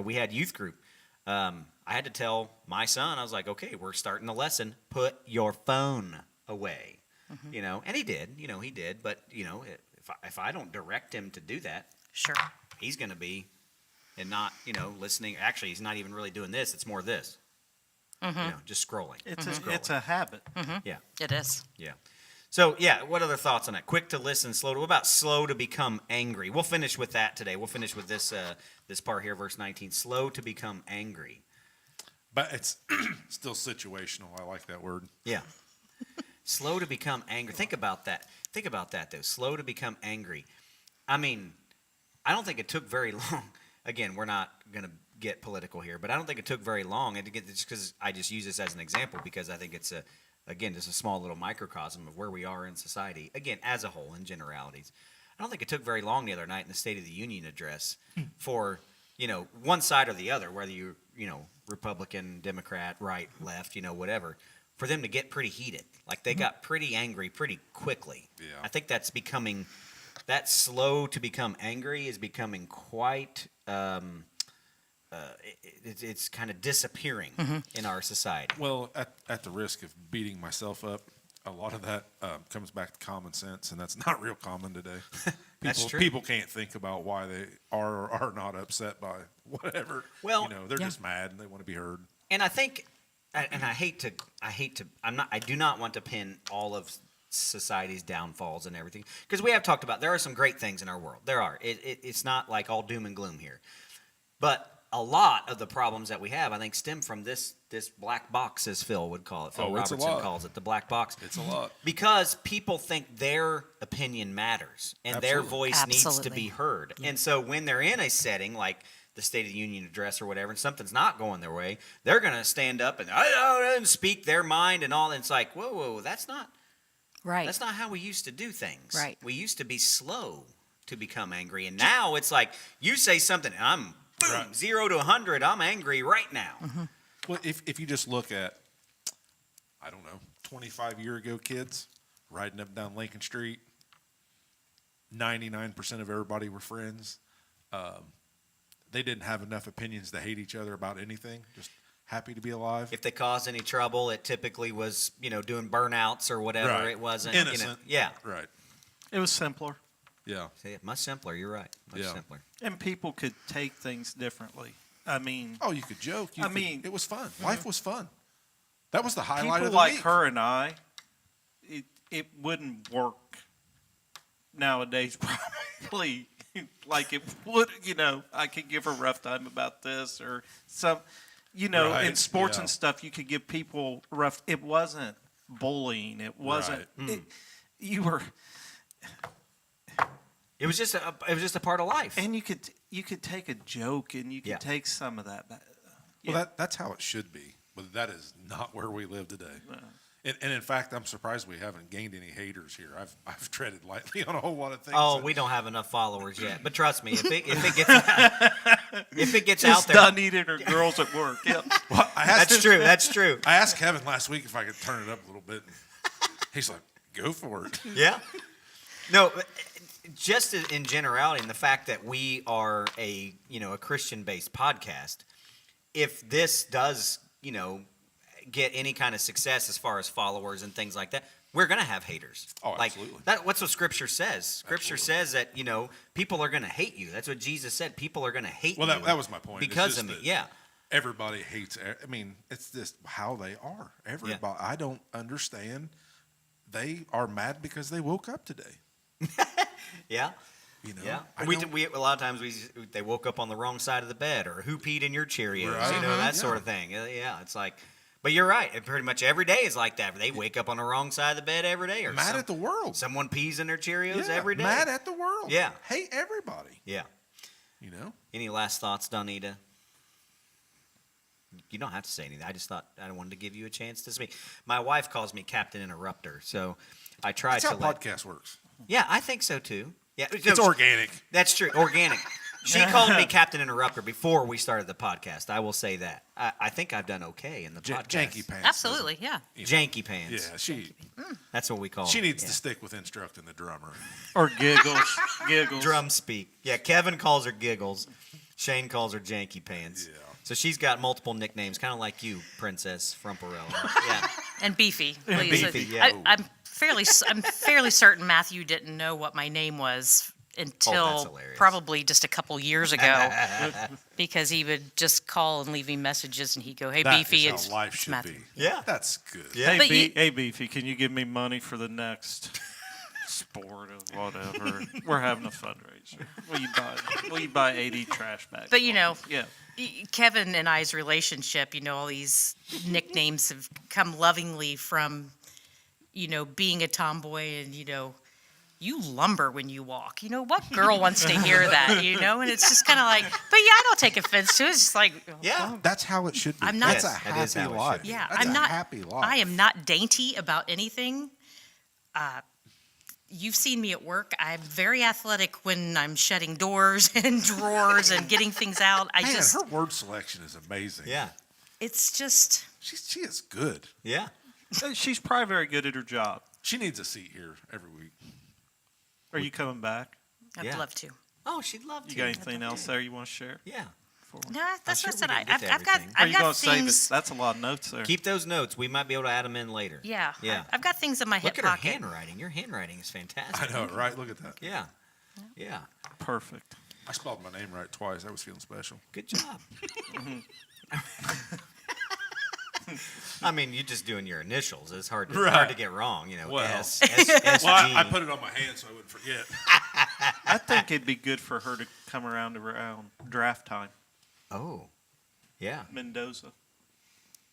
we had youth group, I had to tell my son, I was like, okay, we're starting the lesson. Put your phone away. And he did. But, if I don't direct him to do that, Sure. he's going to be and not, listening. Actually, he's not even really doing this. It's more this, just scrolling. It's a habit. Yeah. It is. Yeah. So, yeah, what other thoughts on that? Quick to listen, slow to. What about slow to become angry? We'll finish with that today. We'll finish with this part here, verse 19. Slow to become angry. But it's still situational. I like that word. Yeah. Slow to become angry. Think about that. Think about that, though. Slow to become angry. I mean, I don't think it took very long. Again, we're not going to get political here, but I don't think it took very long. And just because I just use this as an example because I think it's just a small little microcosm of where we are in society, again, as a whole, in generalities. I don't think it took very long the other night in the State of the Union address for, one side or the other, whether you're, Republican, Democrat, right, left, whatever, for them to get pretty heated. Like they got pretty angry pretty quickly. Yeah. I think that slow to become angry is becoming quite, it's kind of disappearing in our society. Well, at the risk of beating myself up, a lot of that comes back to common sense, and that's not real common today. That's true. People can't think about why they are or are not upset by whatever. Well, they're just mad and they want to be heard. And I think, and I do not want to pin all of society's downfalls and everything, because we have talked about there are some great things in our world. There are. It's not like all doom and gloom here, but a lot of the problems that we have, I think, stem from this black box, as Phil would call it. Phil it's a Robertson lot. calls it the black box. It's a lot. Because people think their opinion matters and their Absolutely. voice needs to Absolutely. be heard. And so when they're in a setting like the State of the Union address or whatever, and something's not going their way, they're going to stand up and speak their mind and all. And it's like, whoa, that's not Right. how we used to do things. Right. We used to be slow to become angry, and now it's like you say something, and I'm boom, Right. 0 to 100. I'm angry right now. Well, if you just look at, I don't know, 25-year ago kids riding up and down Lincoln Street, 99% of everybody were friends. They didn't have enough opinions to hate each other about anything. Just happy to be alive. If they caused any trouble, it typically was, doing burnouts or whatever. Right. It wasn't, Innocent. yeah. Right. It was simpler, Yeah. See, much simpler. You're right. Much Yeah. simpler. and people could take things differently. I mean, Oh, you could joke. I mean- it was fun. Life was fun. That was the highlight people of the like week. her and I, it wouldn't work nowadays. Probably like it would. I could give her a rough time about this or some. Right, in sports yeah. and stuff, you could give people rough. It wasn't bullying. It wasn't. You were, It was just a part of life. and you could take a joke and you could Yeah. take some of that back. Well, that's how it should be, but that is not where we live today. And in fact, I'm surprised we haven't gained any haters here. I've treaded lightly on a whole lot of things. Oh, that- we don't have enough followers yet. But trust me, if it gets out Just there, done eating her girls at work. Yep. Well, I asked, that's true. That's true. I asked Kevin last week if I could turn it up a little bit. And he's like, "Go for it." Yeah. No, just in generality, and the fact that we are a Christian-based podcast, if this does get any kind of success as far as followers and things like that, we're gonna have haters. Oh, like, absolutely. What's what Scripture says. Scripture says that people are gonna hate you. That's what Jesus said. People are gonna hate Well, you. that was my point. It's because just of me. that Yeah. Everybody hates. I mean, it's just how they are. Everybody. I don't understand. They are mad because they woke up today. Yeah. Yeah, I we don't- a lot of times they woke up on the wrong side of the bed, or who peed in your Cheerios, Right. that sort of thing. Yeah, it's like, but you're right. It pretty much every day is like that. They wake up on the wrong side of the bed every day, or Mad at the world. someone pees in their Cheerios Yeah, every day. Mad at the world. Yeah. Hate everybody. Yeah. Any last thoughts, Donita? You don't have to say anything. I just thought I wanted to give you a chance to speak. My wife calls me Captain Interrupter, so I try That's to how let. podcast works. Yeah, I think so too. Yeah, It's organic. That's true. Organic. She called me Captain Interrupter before we started the podcast. I will say that. I think I've done okay in the podcast. Janky pants. Absolutely, yeah. Janky pants. Yeah, she That's what we call she it. needs Yeah. to stick with instructing the drummer. Or giggles. Giggles. Drum speak. Yeah, Kevin calls her Giggles. Shane calls her Janky Pants. Yeah. So she's got multiple nicknames, kind of like you, Princess Frumparella. Yeah. And Beefy, please. Beefy, yeah. I'm fairly certain Matthew didn't know what my name was until hilarious. probably just a couple years ago, because he would just call and leave me messages, and he'd go, "Hey, That Beefy, is it's how life it's should Matthew." be. Yeah. That's good. Yeah. Hey, But you- hey, Beefy, can you give me money for the next sport or whatever? We're having a fundraiser. Will you buy 80 trash bags? But Yeah. Kevin and I's relationship, all these nicknames have come lovingly from, being a tomboy and, you lumber when you walk. What girl wants to hear that, And it's just kind of like, but yeah, I don't take offense to it. It's just like, Yeah. That's how it should be. I'm not- That's a Yes, that is happy how it life. should be. yeah, That's I'm a not happy life. I am not dainty about anything. You've seen me at work. I'm very athletic when I'm shutting doors and drawers and getting things out. Man, her word selection is amazing. Yeah. It's just, She is good. Yeah. She's probably very good at her job. She needs a seat here every week. Are you coming back? I'd Yeah. love to. Oh, she'd love to. You got anything else there you want to share? Yeah. No, that's sure what I we said. didn't get to I've got, everything. Are I've you got going to save it? things. That's a lot of notes there. Keep those notes. We might be able to add them in later. Yeah, Yeah. I've got things in my hip Look at her pocket. handwriting. Your handwriting is fantastic. I know, right? Look at that. Yeah. Yeah. Perfect. I spelled my name right twice. I was feeling special. Good job. I mean, you're just doing your initials. It's hard to, Right. hard to get wrong. Well. S, S, Well, I G. put it on my hand so I wouldn't forget. I think it'd be good for her to come around draft time. Oh. Yeah. Mendoza.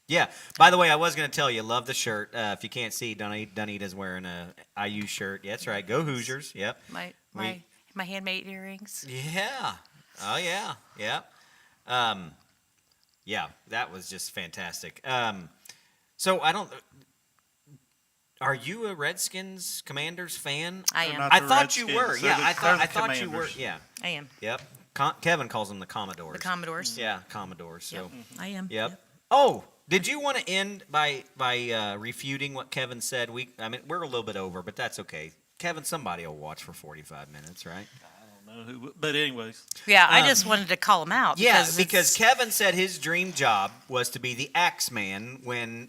Yeah. By the way, I was going to tell you, love the shirt. If you can't see, Dunita's wearing a IU shirt. Yeah, that's right. Go Hoosiers. Yep. My handmade earrings. Yeah. Oh, yeah. Yeah. Yeah, that was just fantastic. So I don't. Are you a Redskins Commanders fan? I They're am. not I the thought you Redskins. were. They're Yeah, the- I they're thought the you were. Commanders. Yeah. I am. Yep. Kevin calls them the Commodores. The Commodores. Yeah, Commodores. So. I am. Yep. Oh, did you want to end by refuting what Kevin said? We're a little bit over, but that's okay. Kevin, somebody will watch for 45 minutes, right? I don't know who, but anyways, Yeah, I just wanted to call him out. Yeah, because because it's- Kevin said his dream job was to be the Axeman when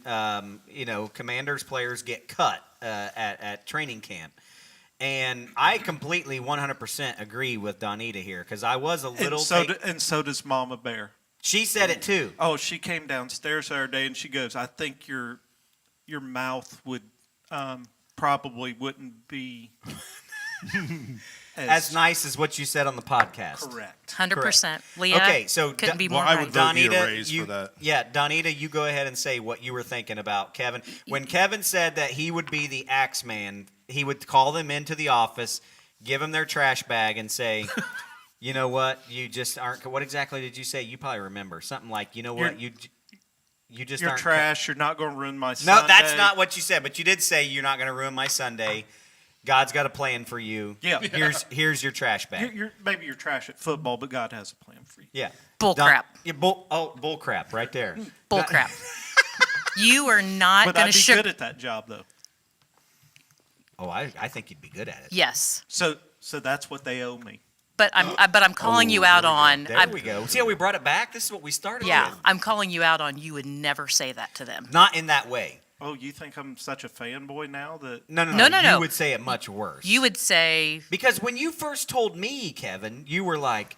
Commanders players get cut at training camp. And I completely 100% agree with Donita here because I was a little. and so does Mama Bear. She said it too. Oh, she came downstairs the other day and she goes, "I think your mouth would probably wouldn't be As nice as what you said on the podcast. correct." 100%. Leah, Okay, so couldn't be more I right. would vote you a Donita, raise you, for that. yeah, Donita, you go ahead and say what you were thinking about Kevin. When Kevin said that he would be the Axeman, he would call them into the office, give them their trash bag, and say, "You know what? You just aren't." What exactly did you say? You probably remember something like, "You know what? You just You're aren't." trash. You're not going to ruin my No, Sunday. that's not what you said. But you did say you're not going to ruin my Sunday. God's got a plan for you. Yeah. Here's your trash bag. Maybe you're trash at football, but God has a plan for you. Yeah. Bull crap. Yeah, bull crap right there. Bull crap. You are not But going I'd to be sugar. good at that job, though. Oh, I think you'd be good at it. Yes, So that's what they owe me. but I'm calling you out on. There we go. See how we brought it back? This is what we started Yeah, with. I'm calling you out on. You would never say that to them. Not in that way. Oh, you think I'm such a fanboy now that No. No. You would say it much worse. You would say, Because when you first told me, Kevin, you were like,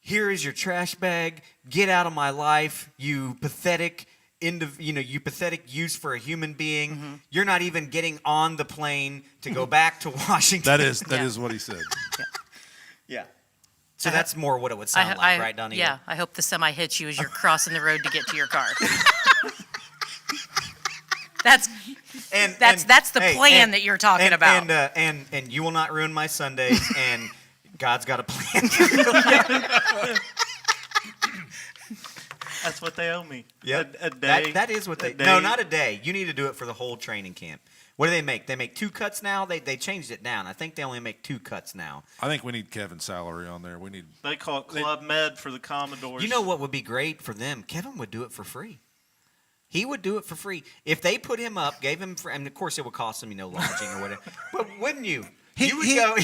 "Here is your trash bag. Get out of my life, you pathetic you pathetic use for a human being. Mm-hmm. You're not even getting on the plane to go back to Washington." That is Yeah. what he said. Yeah. So I that's more what it would sound like, right, Donnie? Yeah, I hope the semi hits you as you're crossing the road to get to your car. That's That's the plan that you're talking about. And you will not ruin my Sundays, and God's got a plan. that's what they owe me. Yep. A day. That is what they. a day. No, not a day. You need to do it for the whole training camp. What do they make? They make 2 cuts now. They changed it down. I think they only make 2 cuts now. I think we need Kevin's salary on there. We need. They call it Club Med for the Commodores. You know what would be great for them? Kevin would do it for free. He would do it for free if they put him up, gave him, and of course it would cost him, lodging or whatever. But wouldn't you? You would go.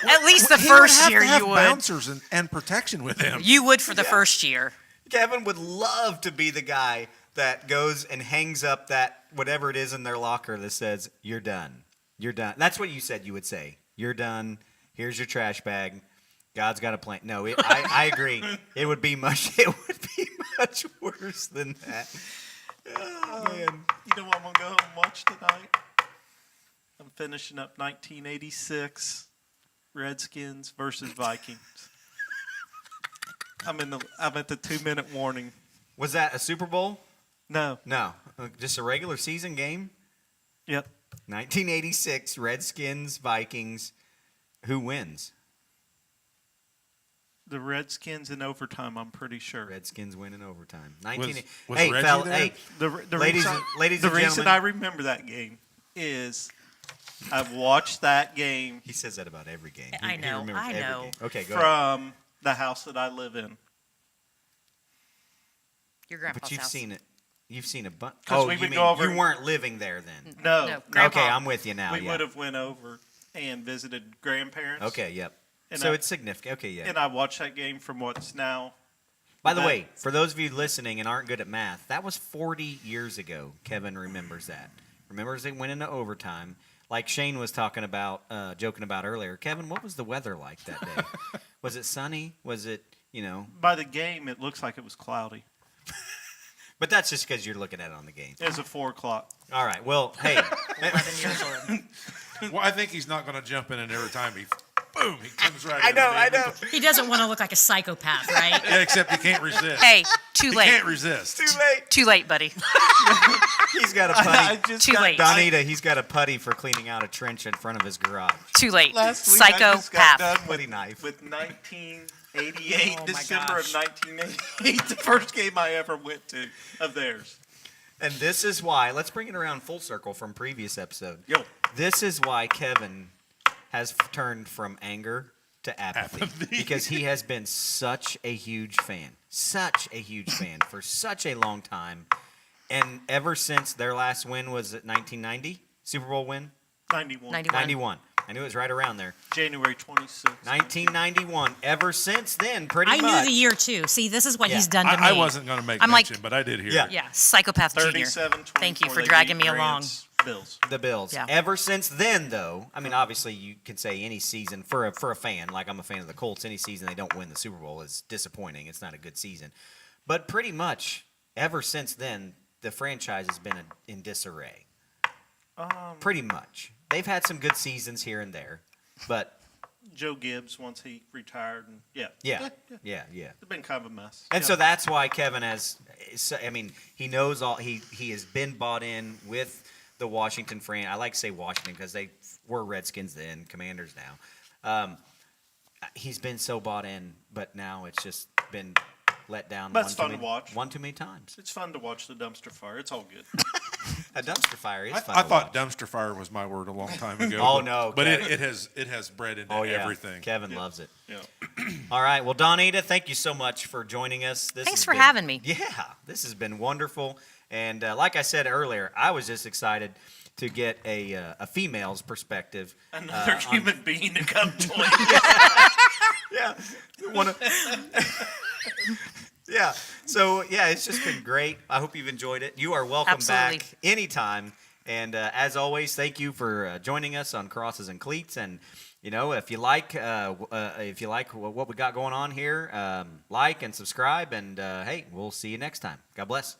At least the He would first have year to have you would. bouncers and protection with him. You would for the first year. Kevin would love to be the guy that goes and hangs up that whatever it is in their locker that says, "You're done. You're done." That's what you said you would say. "You're done. Here's your trash bag. God's got a plan." No, I agree. It would be much worse than that. Oh, man. You know what I'm gonna go home and watch tonight? I'm finishing up 1986 Redskins versus Vikings. I'm at the 2-minute warning. Was that a Super Bowl? No. No, just a regular season game. Yep. 1986 Redskins Vikings. Who wins? The Redskins in overtime, I'm pretty sure. Redskins win in overtime. Was Hey, Reggie fella, there? hey, The ladies reason, and- ladies the and reason gentlemen. I remember that game is I've watched that game he says that about every game. I He know, remembers I every know. game. Okay, go ahead. from the house that I live in. Your grandpa's But you've house. seen it. You've seen a bunch. 'Cause Oh, we you would mean go over- you weren't living there then? No. No, Grandpa. Okay, I'm with you now. we yeah. would have went over and visited grandparents. Okay, yep. And So I- it's significant. Okay, yeah. And I watched that game from what's now. By the that- way, for those of you listening and aren't good at math, that was 40 years ago. Kevin remembers that. Remembers they went into overtime. Like Shane was talking about, joking about earlier. Kevin, what was the weather like that day? Was it sunny? Was it, By the game, it looks like it was cloudy. But that's just because you're looking at it on the game. It was at 4 o'clock. All right. Well, hey, 11 years old. Well, I think he's not going to jump in and every time he comes right I in. know. He doesn't want to look like a psychopath, right? Yeah, except he can't resist. Hey, too he late. can't resist. Too late. Too late, buddy. He's got a I putty. just Too got- late. Donita, he's got a putty for cleaning out a trench in front of his garage. Too late. Last week I just got Psychopath. done Putty knife. with 1988, Oh, my December of gosh. 1988, the first game I ever went to of theirs. And this is why, let's bring it around full circle from previous episode. Yo. This is why Kevin has turned from anger to apathy. Because he has been such a huge fan for such a long time. And ever since their last win was at 1990, Super Bowl win? 91. 91. 91. I knew it was right around there. January 26th. 1991. Ever since then, pretty I much. knew the year too. See, this is what Yeah. he's done to me. I wasn't going to make I'm like- mention, but I did hear Yeah. it. Yeah, psychopath junior. 37, Thank you 24, for they dragging beat me along. Grants, Bills. The Bills. Yeah. Ever since then, though, I mean, obviously you can say any season for a fan, like I'm a fan of the Colts, any season they don't win the Super Bowl is disappointing. It's not a good season. But pretty much ever since then, the franchise has been in disarray. Pretty much. They've had some good seasons here and there, but Joe Gibbs, once he retired, and yeah, yeah. it's been kind of a mess. And Yeah. so that's why Kevin has. I mean, he knows all. He has been bought in with the Washington fran. I like to say Washington because they were Redskins then, Commanders now. He's been so bought in, but now it's just been let down. But it's one fun too to many- watch. One too many times. It's fun to watch the dumpster fire. It's all good. A dumpster fire is fun. I to thought watch. dumpster fire was my word a long time ago. Oh, but- no, But Kevin. it has bred into Oh yeah, everything. Kevin loves it. Yeah. All right. Well, Donita, thank you so much for joining us. This Thanks has for been- having me. Yeah, this has been wonderful. And like I said earlier, I was just excited to get a female's perspective. Another on- human being to come join. Yeah. Yeah. So, yeah, it's just been great. I hope you've enjoyed it. You are welcome Absolutely. back anytime. And as always, thank you for joining us on Crosses and Cleats. And, you know, if you like what we got going on here, like and subscribe. And, hey, we'll see you next time. God bless.